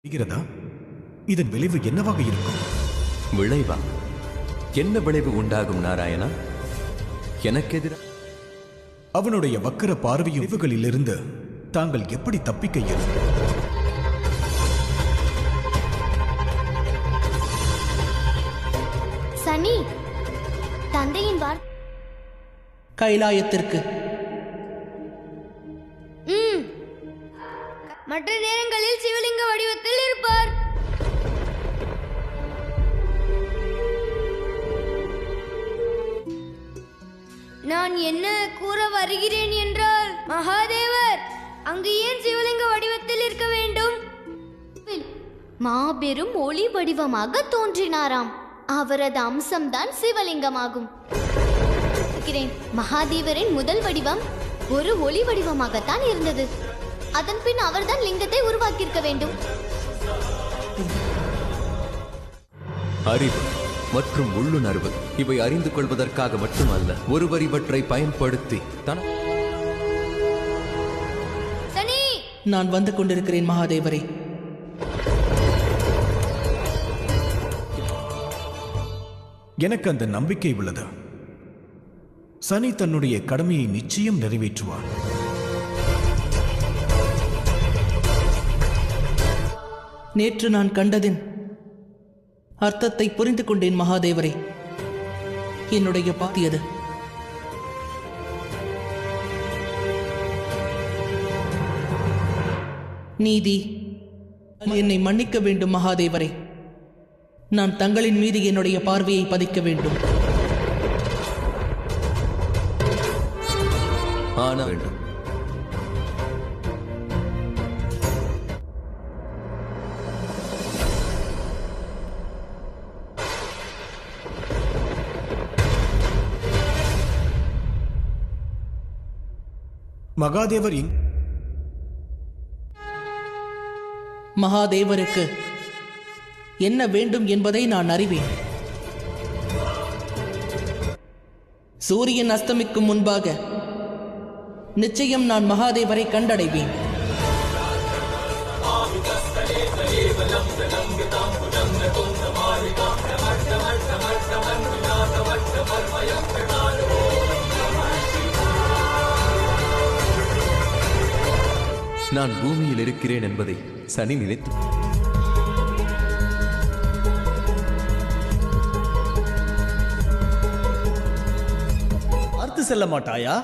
இருக்கிறதா? இதன் விளைவு என்னவாக இருக்கும்? விளைவா? என்ன விளைவு உண்டாகும் நாராயணா? எனக்கு எதிராக அவனுடைய வக்கர பார்வையும் விளைவுகளிலிருந்து தாங்கள் எப்படி தப்பிக்க இயலும்? சனி, தந்தையின் கைலாயத்திற்கு. மற்ற நேரங்களில் சிவலிங்க வடிவத்தில் இருப்பார். நான் என்ன கூற வருகிறேன் என்றால், மகாதேவர் அங்கு ஏன் சிவலிங்க வடிவத்தில் இருக்க வேண்டும்? மாபெரும் ஒளி வடிவமாக தோன்றினாராம். அவரது அம்சம்தான் சிவலிங்கமாகும். மகாதேவரின் முதல் வடிவம் ஒரு ஒளி வடிவமாகத்தான் இருந்தது. அதன் பின் அவர்தான் லிங்கத்தை உருவாக்கியிருக்க வேண்டும். அறிவு மற்றும் உள்ளுணர்வு இவை அறிந்து கொள்வதற்காக மட்டுமல்ல, ஒருவர் இவற்றை பயன்படுத்தி சனி, நான் வந்து கொண்டிருக்கிறேன் மகாதேவரே. எனக்கு அந்த நம்பிக்கை உள்ளது. சனி தன்னுடைய கடமையை நிச்சயம் நிறைவேற்றுவார். நேற்று நான் கண்டதின் அர்த்தத்தை புரிந்து கொண்டேன் மகாதேவரே. என்னுடைய பாத்தியது நீதி. என்னை மன்னிக்க வேண்டும் மகாதேவரே. நான் தங்களின் மீது என்னுடைய பார்வையை பதிக்க வேண்டும். ஆன வேண்டும். மகாதேவர் மகாதேவருக்கு என்ன வேண்டும் என்பதை நான் அறிவேன். சூரியன் அஸ்தமிக்கும் முன்பாக நிச்சயம் நான் மகாதேவரை கண்டடைவேன். நான் பூமியில் இருக்கிறேன் என்பதை சனி நினைத்து பார்த்து செல்ல மாட்டாயா?